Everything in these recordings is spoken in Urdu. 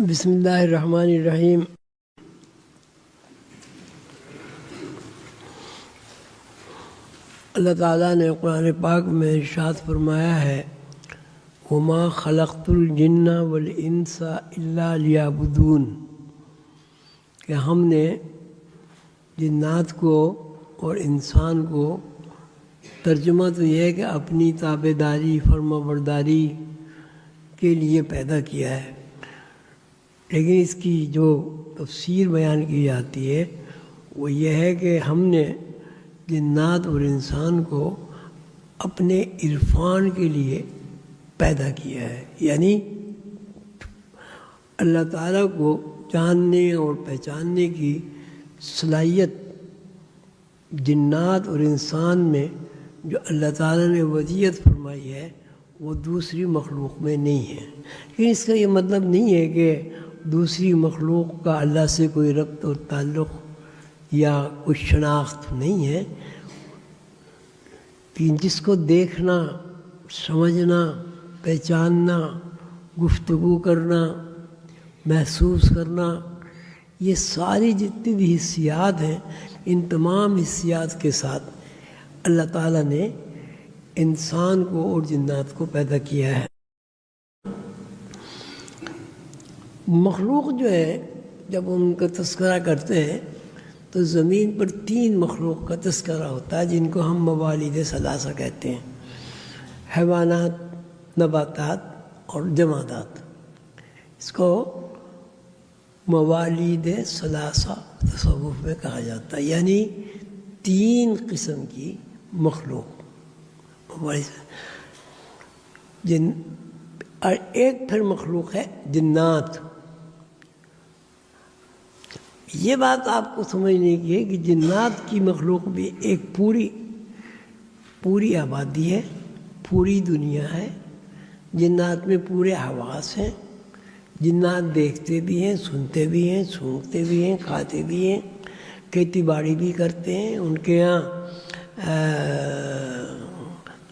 بسم اللہ الرحمن الرحیم۔ اللہ تعالیٰ نے قرآن پاک میں ارشاد فرمایا ہے وَمَا خَلَقْتُ الْجِنَّ وَالْإِنسَ إِلَّا لِيَعْبُدُونِ، کہ ہم نے جنات کو اور انسان کو، ترجمہ تو یہ ہے کہ اپنی تابع داری فرما برداری کے لیے پیدا کیا ہے، لیکن اس کی جو تفسیر بیان کی جاتی ہے وہ یہ ہے کہ ہم نے جنات اور انسان کو اپنے عرفان کے لیے پیدا کیا ہے، یعنی اللہ تعالیٰ کو جاننے اور پہچاننے کی صلاحیت جنات اور انسان میں جو اللہ تعالیٰ نے وضعیت فرمائی ہے وہ دوسری مخلوق میں نہیں ہے۔ لیکن اس کا یہ مطلب نہیں ہے کہ دوسری مخلوق کا اللہ سے کوئی ربط اور تعلق یا کوئی شناخت نہیں ہے، لیکن جس کو دیکھنا، سمجھنا، پہچاننا، گفتگو کرنا، محسوس کرنا، یہ ساری جتنی بھی حسیات ہیں، ان تمام حسیات کے ساتھ اللہ تعالیٰ نے انسان کو اور جنات کو پیدا کیا ہے۔ مخلوق جو ہے جب ان کا تذکرہ کرتے ہیں تو زمین پر 3 مخلوق کا تذکرہ ہوتا ہے جن کو ہم موالید ثلاثہ کہتے ہیں، حیوانات، نباتات اور جمادات۔ اس کو موالید ثلاثہ تصوف میں کہا جاتا ہے، یعنی 3 قسم کی مخلوق اور ایک پھر مخلوق ہے جنات۔ یہ بات آپ کو سمجھنے کی ہے کہ جنات کی مخلوق بھی ایک پوری آبادی ہے، پوری دنیا ہے۔ جنات میں پورے حواس ہیں، جنات دیکھتے بھی ہیں، سنتے بھی ہیں، سونگھتے بھی ہیں، کھاتے بھی ہیں، کھیتی باڑی بھی کرتے ہیں، ان کے یہاں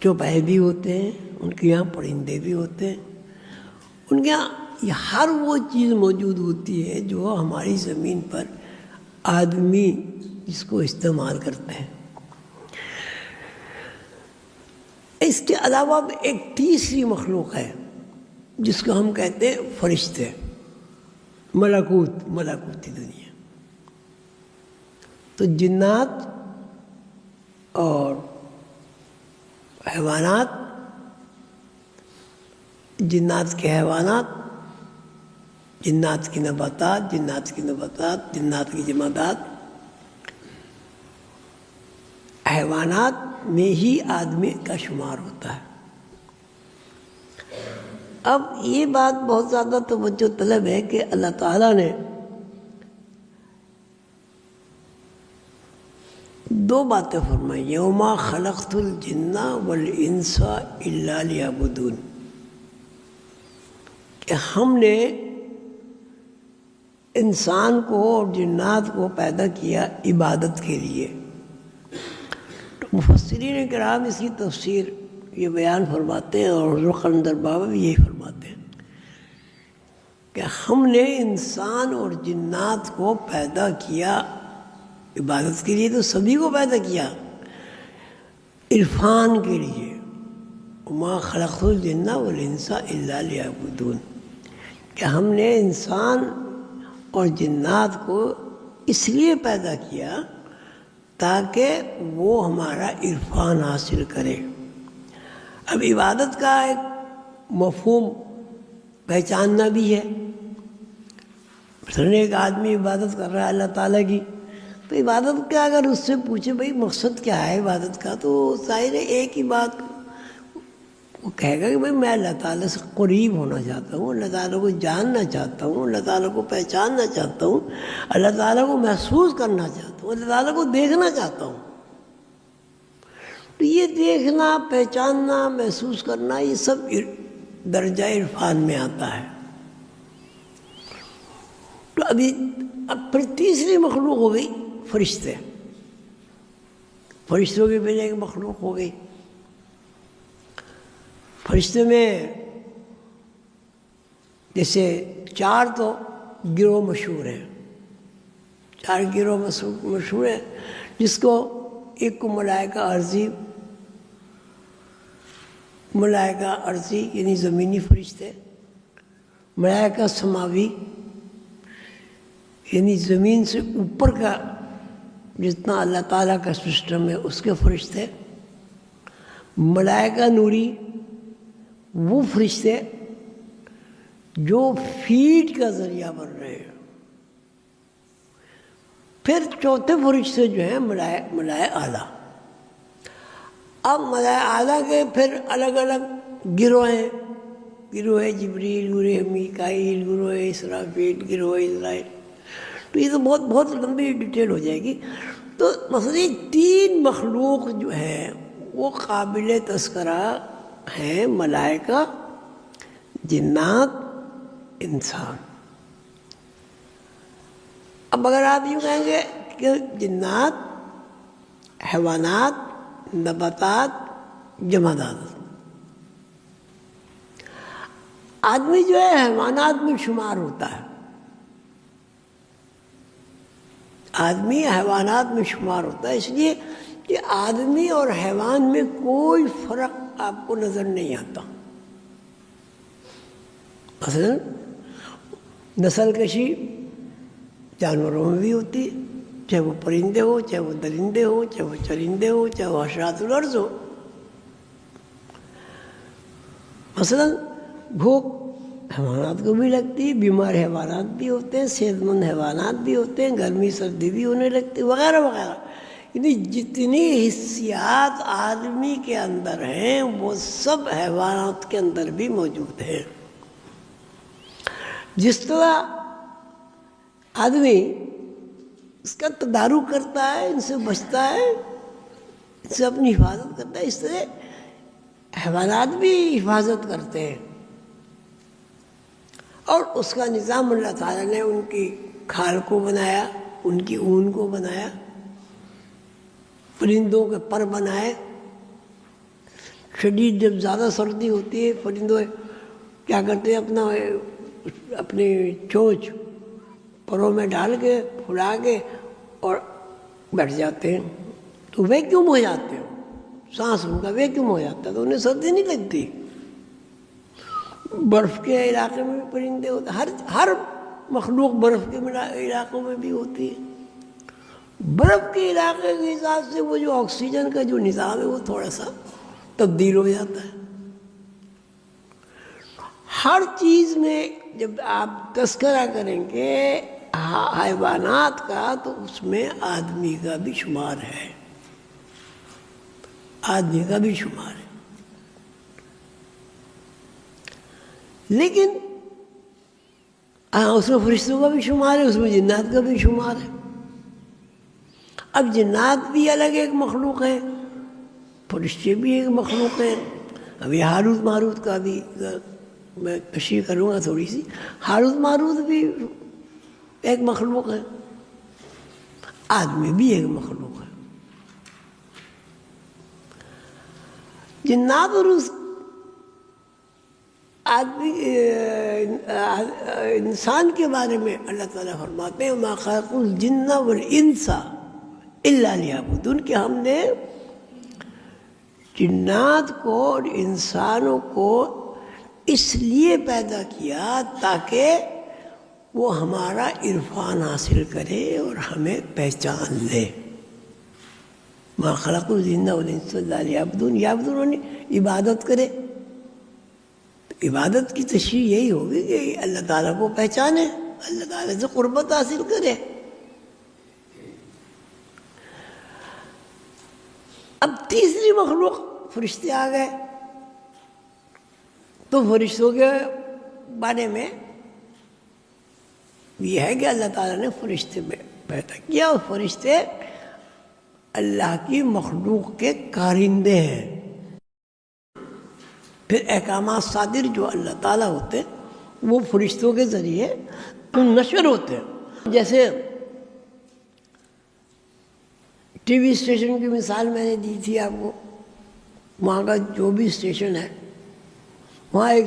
چوپائے بھی ہوتے ہیں، ان کے یہاں پرندے بھی ہوتے ہیں، ان کے یہاں یہ ہر وہ چیز موجود ہوتی ہے جو ہماری زمین پر آدمی جس کو استعمال کرتے ہیں۔ اس کے علاوہ ایک تیسری مخلوق ہے جس کو ہم کہتے ہیں فرشتے، ملکوتی دنیا۔ تو جنات اور حیوانات، جنات کے حیوانات، جنات کی نباتات، جنات کی جمادات، حیوانات میں ہی آدمی کا شمار ہوتا ہے۔ اب یہ بات بہت زیادہ توجہ طلب ہے کہ اللہ تعالیٰ نے 2 باتیں فرمائی ہیں، وَمَا خَلَقْتُ الْجِنَّ وَالْإِنسَ إِلَّا لِيَعْبُدُونِ، کہ ہم نے انسان کو اور جنات کو پیدا کیا عبادت کے لیے۔ تو مفسرین کرام اس کی تفسیر یہ بیان فرماتے ہیں اور حضرت قلندر بابا بھی یہی فرماتے ہیں کہ ہم نے انسان اور جنات کو پیدا کیا عبادت کے لیے، تو سبھی کو پیدا کیا عرفان کے لیے۔ وَمَا خَلَقْتُ الْجِنَّ وَالْإِنسَ إِلَّا لِيَعْبُدُونِ، کہ ہم نے انسان اور جنات کو اس لیے پیدا کیا تاکہ وہ ہمارا عرفان حاصل کرے۔ اب عبادت کا ایک مفہوم پہچاننا بھی ہے۔ مثلاً ایک آدمی عبادت کر رہا ہے اللہ تعالیٰ کی، تو عبادت کا اگر اس سے پوچھے بھائی مقصد کیا ہے عبادت کا، تو ظاہر ہے ایک ہی بات وہ کہے گا کہ بھائی میں اللہ تعالیٰ سے قریب ہونا چاہتا ہوں، اللہ تعالیٰ کو جاننا چاہتا ہوں، اللہ تعالیٰ کو پہچاننا چاہتا ہوں، اللہ تعالیٰ کو محسوس کرنا چاہتا ہوں، اللہ تعالیٰ کو دیکھنا چاہتا ہوں۔ تو یہ دیکھنا، پہچاننا، محسوس کرنا، یہ سب درجہ عرفان میں آتا ہے۔ تو اب پھر تیسری مخلوق ہو گئی فرشتے۔ فرشتوں کی پہلے ایک مخلوق ہو گئی۔ فرشتے میں جیسے 4 تو گروہ مشہور ہیں، 4 گروہ مشہور ہیں، جس کو ایک کو ملائکہ ارضی یعنی زمینی فرشتے، ملائکہ سماوی یعنی زمین سے اوپر کا جتنا اللہ تعالیٰ کا سسٹم ہے اس کے فرشتے، ملائکہ نوری وہ فرشتے جو فیڈ کا ذریعہ بن رہے ہیں، پھر چوتھے فرشتے جو ہیں ملائے اعلیٰ۔ اب ملائے اعلیٰ کے پھر الگ الگ گروہ ہیں، گروہ جبریل، گروہ میکائیل، گروہ اسرافیل، گروہ اسرائیل، تو یہ تو بہت لمبی ڈیٹیل ہو جائے گی۔ تو مثلا 3 مخلوق جو ہے وہ قابل تذکرہ ہیں، ملائکہ، جنات، انسان۔ اب اگر آپ یوں کہیں گے کہ جنات، حیوانات، نباتات، جمادات، آدمی جو ہے حیوانات میں شمار ہوتا ہے، آدمی حیوانات میں شمار ہوتا ہے، اس لیے کہ آدمی اور حیوان میں کوئی فرق آپ کو نظر نہیں آتا۔ مثلا نسل کشی جانوروں میں بھی ہوتی ہے، چاہے وہ پرندے ہو، چاہے وہ درندے ہو، چاہے وہ چرندے ہو، چاہے وہ حشرات الارض ہو۔ مثلا بھوک حیوانات کو بھی لگتی ہے، بیمار حیوانات بھی ہوتے ہیں، صحت مند حیوانات بھی ہوتے ہیں، گرمی سردی بھی ہونے لگتی ہے، وغیرہ وغیرہ۔ یعنی جتنی حسیات آدمی کے اندر ہیں وہ سب حیوانات کے اندر بھی موجود ہیں۔ جس طرح آدمی اس کا تدارک کرتا ہے، ان سے بچتا ہے، ان سے اپنی حفاظت کرتا ہے، اس طرح حیوانات بھی حفاظت کرتے ہیں۔ اور اس کا نظام اللہ تعالیٰ نے ان کی کھال کو بنایا، ان کی اون کو بنایا، پرندوں کے پر بنائے۔ شدید جب زیادہ سردی ہوتی ہے، پرندوں کیا کرتے ہیں، اپنی چونچ پروں میں ڈال کے پھلا کے اور بیٹھ جاتے ہیں، تو ویکیوم ہو جاتے ہیں، سانس ان کا ویکیوم ہو جاتا ہے، تو انہیں سردی نہیں لگتی۔ برف کے علاقے میں بھی پرندے ہوتے ہیں، ہر مخلوق برف کے علاقوں میں بھی ہوتی ہے۔ برف کے علاقے کے حساب سے وہ جو آکسیجن کا جو نظام ہے وہ تھوڑا سا تبدیل ہو جاتا ہے۔ ہر چیز میں جب آپ تذکرہ کریں گے حیوانات کا تو اس میں آدمی کا بھی شمار ہے، آدمی کا بھی شمار ہے، لیکن اس میں فرشتوں کا بھی شمار ہے، اس میں جنات کا بھی شمار ہے۔ اب جنات بھی الگ ایک مخلوق ہے، فرشتے بھی ایک مخلوق ہیں۔ ابھی ہاروت ماروت کا بھی میں تشریح کروں گا تھوڑی سی۔ ہاروت ماروت بھی ایک مخلوق ہے، آدمی بھی ایک مخلوق ہے۔ جنات اور اس آدمی انسان کے بارے میں اللہ تعالیٰ فرماتے ہیں مَا خَلَقْتُ الْجِنَّ وَالْإِنسَ إِلَّا لِيَعْبُدُونَ، کہ ہم نے جنات کو اور انسانوں کو اس لیے پیدا کیا تاکہ وہ ہمارا عرفان حاصل کرے اور ہمیں پہچان لے۔ مَا خَلَقْتُ الْجِنَّ وَالْإِنسَ إِلَّا لِيَعْبُدُونَ، یعبدون عبادت کرے۔ عبادت کی تشریح یہی ہوگی کہ اللہ تعالیٰ کو پہچانے، اللہ تعالیٰ سے قربت حاصل کرے۔ اب تیسری مخلوق فرشتے آ گئے، تو فرشتوں کے بارے میں یہ ہے کہ اللہ تعالیٰ نے فرشتے پیدا کیا، اور فرشتے اللہ کی مخلوق کے کارندے ہیں۔ پھر احکامات صادر جو اللہ تعالیٰ ہوتے ہیں وہ فرشتوں کے ذریعے نشر ہوتے ہیں۔ جیسے ٹی وی اسٹیشن کی مثال میں نے دی تھی آپ کو، وہاں کا جو بھی اسٹیشن ہے وہاں ایک